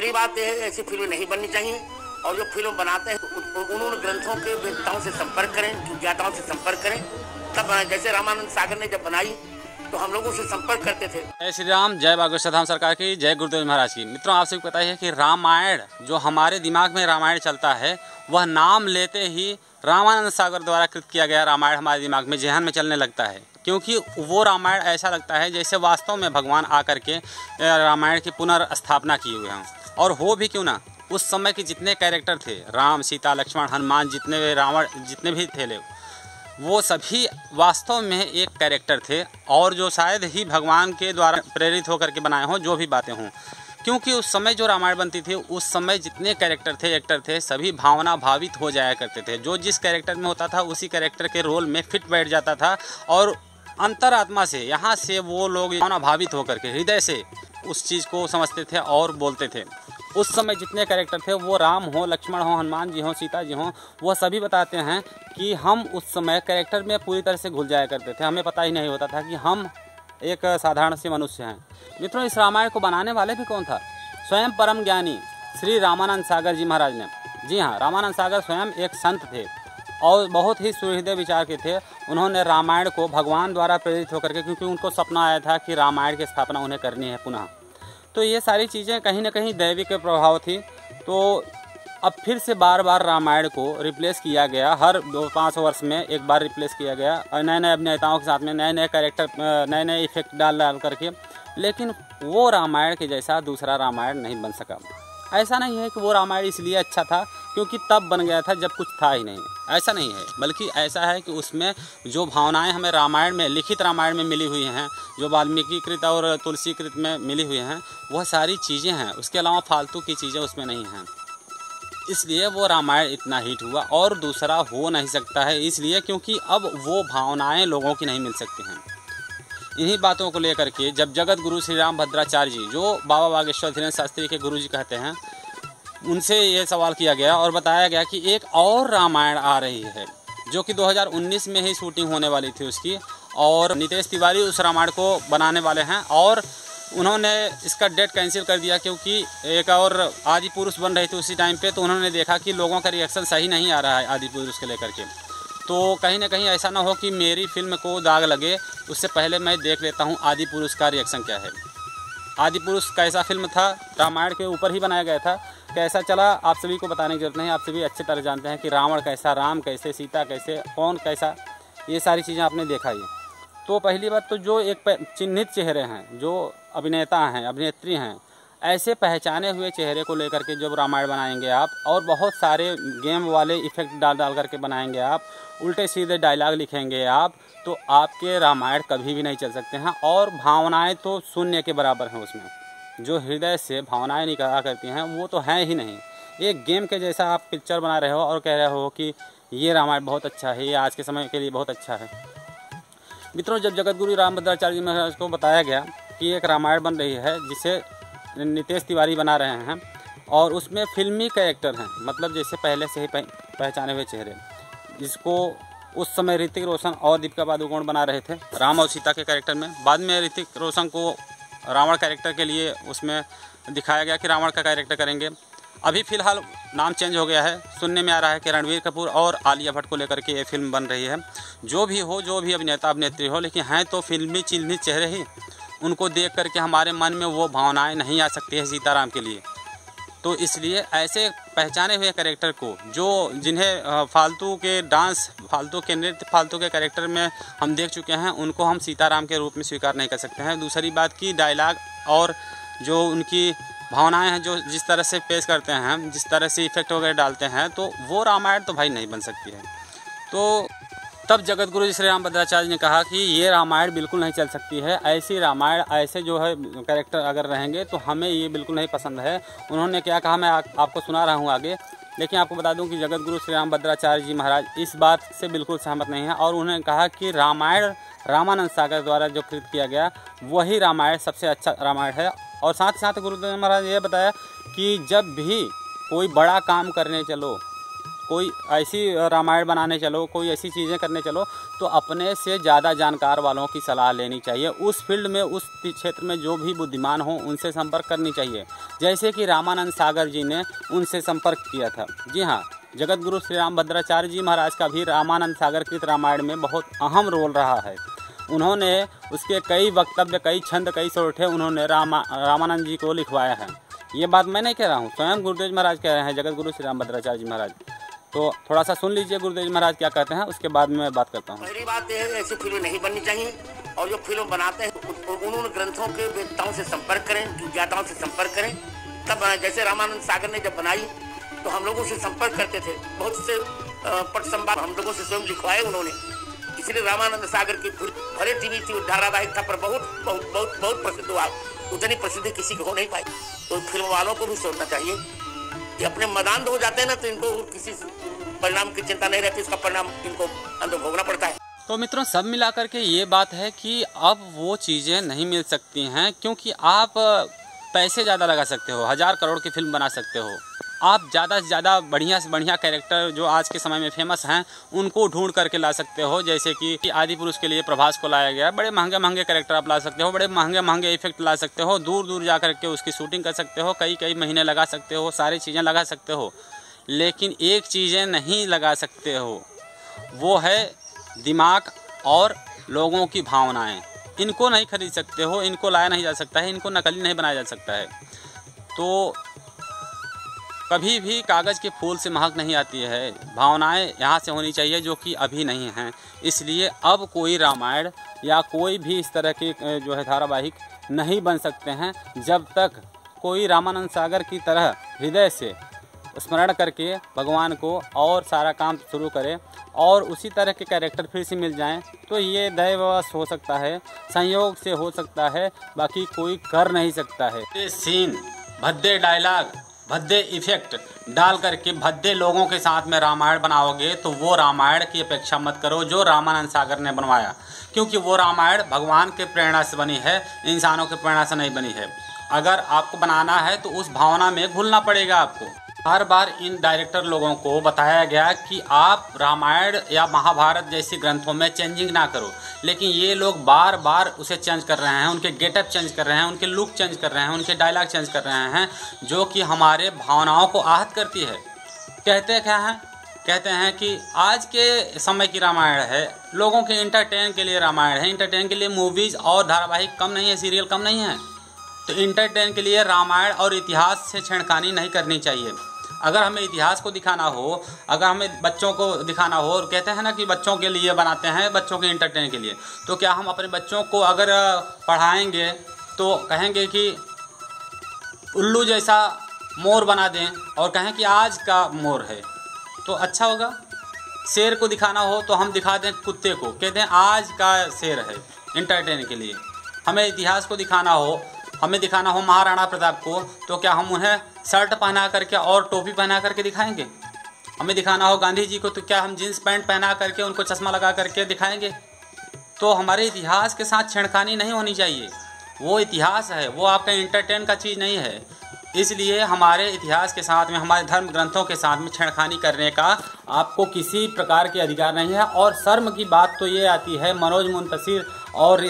पहली बात यह है ऐसी फिल्में नहीं बननी चाहिए, और जो फिल्म बनाते हैं उन्होंने ग्रंथों के वेत्ताओं से संपर्क करें, ज्ञाताओं से संपर्क करें, तब बनाएं। जैसे रामानंद सागर ने जब बनाई तो हम लोगों से संपर्क करते थे। जय श्री राम, जय बागेश्वर धाम सरकार की, जय गुरुदेव महाराज की। मित्रों, आप सबको पता है कि रामायण, जो हमारे दिमाग में रामायण चलता है, वह नाम लेते ही रामानंद सागर द्वारा कृत किया गया रामायण हमारे दिमाग में, जहन में चलने लगता है। क्योंकि वो रामायण ऐसा लगता है जैसे वास्तव में भगवान आकर के रामायण की पुनर्स्थापना किए हुए हैं। और हो भी क्यों ना, उस समय के जितने कैरेक्टर थे, राम, सीता, लक्ष्मण, हनुमान, जितने रावण, जितने भी थे, वो सभी वास्तव में एक कैरेक्टर थे, और जो शायद ही भगवान के द्वारा प्रेरित होकर के बनाए हों, जो भी बातें हों। क्योंकि उस समय जो रामायण बनती थी, उस समय जितने कैरेक्टर थे, एक्टर थे, सभी भावना भावित हो जाया करते थे। जो जिस कैरेक्टर में होता था उसी कैरेक्टर के रोल में फिट बैठ जाता था, और अंतरात्मा से, यहाँ से वो लोग भावना भावित होकर के हृदय से उस चीज़ को समझते थे और बोलते थे। उस समय जितने कैरेक्टर थे, वो राम हो, लक्ष्मण हो, हनुमान जी हो, सीता जी हो, वह सभी बताते हैं कि हम उस समय कैरेक्टर में पूरी तरह से घुल जाया करते थे। हमें पता ही नहीं होता था कि हम एक साधारण से मनुष्य हैं। मित्रों, इस रामायण को बनाने वाले भी कौन था? स्वयं परम ज्ञानी श्री रामानंद सागर जी महाराज ने। जी हाँ, रामानंद सागर स्वयं एक संत थे और बहुत ही सुहृदय विचार के थे। उन्होंने रामायण को भगवान द्वारा प्रेरित होकर के, क्योंकि उनको सपना आया था कि रामायण की स्थापना उन्हें करनी है पुनः, तो ये सारी चीज़ें कहीं ना कहीं दैवी के प्रभाव थी। तो अब फिर से बार बार रामायण को रिप्लेस किया गया, हर 2-5 वर्ष में एक बार रिप्लेस किया गया, और नए नए अभिनेताओं के साथ में नए नए कैरेक्टर, नए नए इफेक्ट डाल करके। लेकिन वो रामायण के जैसा दूसरा रामायण नहीं बन सका। ऐसा नहीं है कि वो रामायण इसलिए अच्छा था क्योंकि तब बन गया था जब कुछ था ही नहीं, ऐसा नहीं है। बल्कि ऐसा है कि उसमें जो भावनाएं हमें रामायण में, लिखित रामायण में मिली हुई हैं, जो वाल्मीकि कृत और तुलसी कृत में मिली हुई हैं, वह सारी चीज़ें हैं। उसके अलावा फालतू की चीज़ें उसमें नहीं हैं। इसलिए वो रामायण इतना हिट हुआ, और दूसरा हो नहीं सकता है इसलिए क्योंकि अब वो भावनाएँ लोगों की नहीं मिल सकती हैं। इन्हीं बातों को लेकर के जब जगत गुरु श्री राम भद्राचार्य जी, जो बाबा बागेश्वर धीरेन्द्र शास्त्री के गुरु जी कहते हैं, उनसे ये सवाल किया गया और बताया गया कि एक और रामायण आ रही है, जो कि 2019 में ही शूटिंग होने वाली थी उसकी, और नितेश तिवारी उस रामायण को बनाने वाले हैं। और उन्होंने इसका डेट कैंसिल कर दिया क्योंकि एक और आदि पुरुष बन रही थी उसी टाइम पे, तो उन्होंने देखा कि लोगों का रिएक्शन सही नहीं आ रहा है आदि पुरुष को लेकर के। तो कहीं ना कहीं ऐसा ना हो कि मेरी फिल्म को दाग लगे, उससे पहले मैं देख लेता हूँ आदि पुरुष का रिएक्शन क्या है। आदि पुरुष कैसा फिल्म था, रामायण के ऊपर ही बनाया गया था, कैसा चला आप सभी को बताने की जरूरत नहीं। आप सभी अच्छी तरह जानते हैं कि रावण कैसा, राम कैसे, सीता कैसे, कौन कैसा, ये सारी चीज़ें आपने देखा ही। तो पहली बात तो जो एक चिन्हित चेहरे हैं, जो अभिनेता हैं, अभिनेत्री हैं, ऐसे पहचाने हुए चेहरे को लेकर के जब रामायण बनाएंगे आप, और बहुत सारे गेम वाले इफेक्ट डाल करके बनाएंगे आप, उल्टे सीधे डायलॉग लिखेंगे आप, तो आपके रामायण कभी भी नहीं चल सकते हैं। और भावनाएं तो शून्य के बराबर हैं उसमें। जो हृदय से भावनाएं निकला करती हैं वो तो हैं ही नहीं। एक गेम के जैसा आप पिक्चर बना रहे हो और कह रहे हो कि ये रामायण बहुत अच्छा है, ये आज के समय के लिए बहुत अच्छा है। मित्रों, जब जगत गुरु राम भद्राचार्य जी महाराज को बताया गया कि एक रामायण बन रही है जिसे नितेश तिवारी बना रहे हैं, और उसमें फिल्मी कैरेक्टर हैं, मतलब जैसे पहले से ही पहचाने हुए चेहरे, जिसको उस समय ऋतिक रोशन और दीपिका पादुकोण बना रहे थे राम और सीता के कैरेक्टर में। बाद में ऋतिक रोशन को रावण कैरेक्टर के लिए उसमें दिखाया गया कि रावण का कैरेक्टर करेंगे। अभी फ़िलहाल नाम चेंज हो गया है, सुनने में आ रहा है कि रणवीर कपूर और आलिया भट्ट को लेकर के ये फिल्म बन रही है। जो भी हो, जो भी अभिनेता अभिनेत्री हो, लेकिन हैं तो फिल्मी चिन्हित चेहरे ही। उनको देख करके हमारे मन में वो भावनाएं नहीं आ सकती है सीताराम के लिए। तो इसलिए ऐसे पहचाने हुए कैरेक्टर को, जो जिन्हें फालतू के डांस, फालतू के नृत्य, फालतू के कैरेक्टर में हम देख चुके हैं, उनको हम सीताराम के रूप में स्वीकार नहीं कर सकते हैं। दूसरी बात की डायलॉग और जो उनकी भावनाएं हैं, जो जिस तरह से पेश करते हैं, जिस तरह से इफेक्ट वगैरह डालते हैं, तो वो रामायण तो भाई नहीं बन सकती है। तो तब जगत गुरु श्री राम भद्राचार्य ने कहा कि ये रामायण बिल्कुल नहीं चल सकती है, ऐसी रामायण, ऐसे जो है कैरेक्टर अगर रहेंगे तो हमें ये बिल्कुल नहीं पसंद है। उन्होंने क्या कहा मैं आपको सुना रहा हूँ आगे, लेकिन आपको बता दूं कि जगत गुरु श्री राम भद्राचार्य जी महाराज इस बात से बिल्कुल सहमत नहीं है, और उन्होंने कहा कि रामायण रामानंद सागर द्वारा जो कृत किया गया वही रामायण सबसे अच्छा रामायण है। और साथ ही साथ गुरुदेव महाराज ये बताया कि जब भी कोई बड़ा काम करने चलो कोई ऐसी रामायण बनाने चलो, कोई ऐसी चीज़ें करने चलो तो अपने से ज़्यादा जानकार वालों की सलाह लेनी चाहिए। उस फील्ड में, उस क्षेत्र में जो भी बुद्धिमान हो उनसे संपर्क करनी चाहिए। जैसे कि रामानंद सागर जी ने उनसे संपर्क किया था। जी हाँ, जगत गुरु श्री रामभद्राचार्य जी महाराज का भी रामानंद सागर कृत रामायण में बहुत अहम रोल रहा है। उन्होंने उसके कई वक्तव्य, कई छंद, कई सोरठे उन्होंने रामानंद जी को लिखवाया है। ये बात मैं नहीं कह रहा हूँ, स्वयं गुरुदेव महाराज कह रहे हैं, जगत गुरु श्री रामभद्राचार्य जी महाराज। तो थोड़ा सा सुन लीजिए गुरुदेव महाराज क्या कहते हैं, उसके बाद मैं बात करता हूँ। पहली बात यह है, ऐसी फिल्में नहीं बननी चाहिए, और जो फिल्म बनाते हैं उन्होंने ग्रंथों के वेत्ताओं से संपर्क करें, ज्ञाताओं से संपर्क करें, तब जैसे रामानंद सागर ने जब बनाई तो हम लोगों से संपर्क करते थे, बहुत से पट संवाद हम लोगों से स्वयं लिखवाए उन्होंने। इसलिए रामानंद सागर की फिल्म भले टीवी थी, धारावाहिक था, पर बहुत बहुत बहुत बहुत प्रसिद्ध हुआ। उतनी प्रसिद्धि किसी को हो नहीं पाई। तो फिल्म वालों को भी सोचना चाहिए कि अपने मदान हो जाते हैं ना, तो इनको किसी परिणाम की चिंता नहीं रहती, इसका परिणाम इनको अंदर भोगना पड़ता है। तो मित्रों, सब मिलाकर के ये बात है कि अब वो चीज़ें नहीं मिल सकती हैं, क्योंकि आप पैसे ज़्यादा लगा सकते हो, 1000 करोड़ की फिल्म बना सकते हो। आप ज़्यादा से ज़्यादा बढ़िया से बढ़िया कैरेक्टर जो आज के समय में फेमस हैं उनको ढूंढ करके ला सकते हो। जैसे कि आदि पुरुष के लिए प्रभास को लाया गया, बड़े महंगे महंगे कैरेक्टर आप ला सकते हो, बड़े महंगे महंगे इफेक्ट ला सकते हो, दूर दूर जा करके उसकी शूटिंग कर सकते हो, कई कई महीने लगा सकते हो, सारी चीज़ें लगा सकते हो। लेकिन एक चीज़ें नहीं लगा सकते हो, वो है दिमाग और लोगों की भावनाएँ। इनको नहीं खरीद सकते हो, इनको लाया नहीं जा सकता है, इनको नकली नहीं बनाया जा सकता है। तो कभी भी कागज़ के फूल से महक नहीं आती है, भावनाएं यहाँ से होनी चाहिए जो कि अभी नहीं हैं। इसलिए अब कोई रामायण या कोई भी इस तरह के जो है धारावाहिक नहीं बन सकते हैं जब तक कोई रामानंद सागर की तरह हृदय से स्मरण करके भगवान को और सारा काम शुरू करे और उसी तरह के कैरेक्टर फिर से मिल जाएं। तो ये दैववश हो सकता है, संयोग से हो सकता है, बाकी कोई कर नहीं सकता है। ये सीन, भद्दे डायलॉग, भद्दे इफेक्ट डाल करके भद्दे लोगों के साथ में रामायण बनाओगे तो वो रामायण की अपेक्षा मत करो जो रामानंद सागर ने बनवाया, क्योंकि वो रामायण भगवान के प्रेरणा से बनी है, इंसानों के प्रेरणा से नहीं बनी है। अगर आपको बनाना है तो उस भावना में घुलना पड़ेगा आपको। हर बार इन डायरेक्टर लोगों को बताया गया कि आप रामायण या महाभारत जैसे ग्रंथों में चेंजिंग ना करो, लेकिन ये लोग बार बार उसे चेंज कर रहे हैं, उनके गेटअप चेंज कर रहे हैं, उनके लुक चेंज कर रहे हैं, उनके डायलॉग चेंज कर रहे हैं, जो कि हमारे भावनाओं को आहत करती है। कहते क्या हैं? कहते हैं कि आज के समय की रामायण है, लोगों के इंटरटेन के लिए रामायण है, इंटरटेन के लिए मूवीज़ और धारावाहिक कम नहीं है, सीरियल कम नहीं है। तो इंटरटेन के लिए रामायण और इतिहास से छेड़खानी नहीं करनी चाहिए। अगर हमें इतिहास को दिखाना हो, अगर हमें बच्चों को दिखाना हो, और कहते हैं ना कि बच्चों के लिए बनाते हैं, बच्चों के इंटरटेन के लिए, तो क्या हम अपने बच्चों को अगर पढ़ाएंगे तो कहेंगे कि उल्लू जैसा मोर बना दें और कहें कि आज का मोर है, तो अच्छा होगा? शेर को दिखाना हो तो हम दिखा दें कुत्ते को, कहते हैं आज का शेर है, इंटरटेन के लिए। हमें इतिहास को दिखाना हो, हमें दिखाना हो महाराणा प्रताप को, तो क्या हम उन्हें शर्ट पहना करके और टोपी पहना करके दिखाएंगे? हमें दिखाना हो गांधी जी को, तो क्या हम जीन्स पैंट पहना करके उनको चश्मा लगा करके दिखाएंगे? तो हमारे इतिहास के साथ छेड़खानी नहीं होनी चाहिए। वो इतिहास है, वो आपका इंटरटेन का चीज़ नहीं है। इसलिए हमारे इतिहास के साथ में, हमारे धर्म ग्रंथों के साथ में छेड़खानी करने का आपको किसी प्रकार के अधिकार नहीं है। और शर्म की बात तो ये आती है, मनोज मुंतशिर और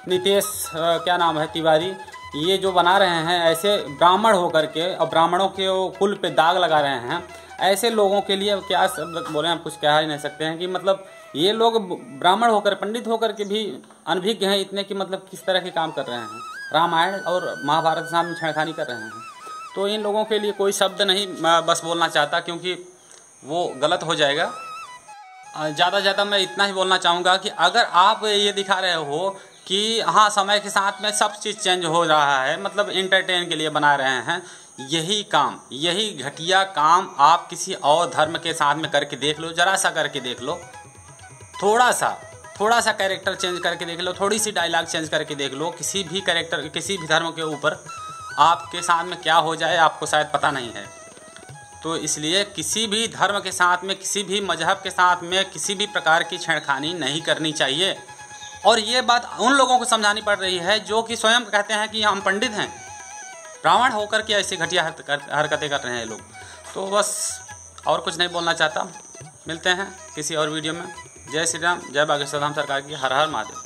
नीतीश क्या नाम है, तिवारी, ये जो बना रहे हैं ऐसे ब्राह्मण होकर के और ब्राह्मणों के कुल पे दाग लगा रहे हैं, ऐसे लोगों के लिए क्या शब्द बोले, हम कुछ कह ही नहीं सकते हैं कि मतलब ये लोग ब्राह्मण होकर, पंडित होकर के भी अनभिज्ञ हैं इतने कि मतलब किस तरह के काम कर रहे हैं, रामायण और महाभारत सामने छेड़खानी कर रहे हैं। तो इन लोगों के लिए कोई शब्द नहीं मैं बस बोलना चाहता, क्योंकि वो गलत हो जाएगा। ज़्यादा ज़्यादा मैं इतना ही बोलना चाहूँगा कि अगर आप ये दिखा रहे हो कि हाँ समय के साथ में सब चीज़ चेंज हो रहा है, मतलब इंटरटेन के लिए बना रहे हैं, यही काम, यही घटिया काम आप किसी और धर्म के साथ में करके देख लो, ज़रा सा करके देख लो, थोड़ा सा कैरेक्टर चेंज करके देख लो, थोड़ी सी डायलॉग चेंज करके देख लो, किसी भी कैरेक्टर, किसी भी धर्म के ऊपर आपके साथ में क्या हो जाए आपको शायद पता नहीं है। तो इसलिए किसी भी धर्म के साथ में, किसी भी मजहब के साथ में किसी भी प्रकार की छेड़खानी नहीं करनी चाहिए। और ये बात उन लोगों को समझानी पड़ रही है जो कि स्वयं कहते हैं कि हम पंडित हैं, रावण होकर के ऐसी घटिया हरकतें कर रहे हैं लोग। तो बस और कुछ नहीं बोलना चाहता। मिलते हैं किसी और वीडियो में। जय श्री राम, जय बागेश्वर धाम सरकार की, हर हर महादेव।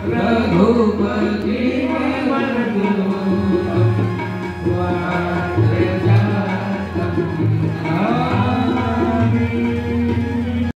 रघुपति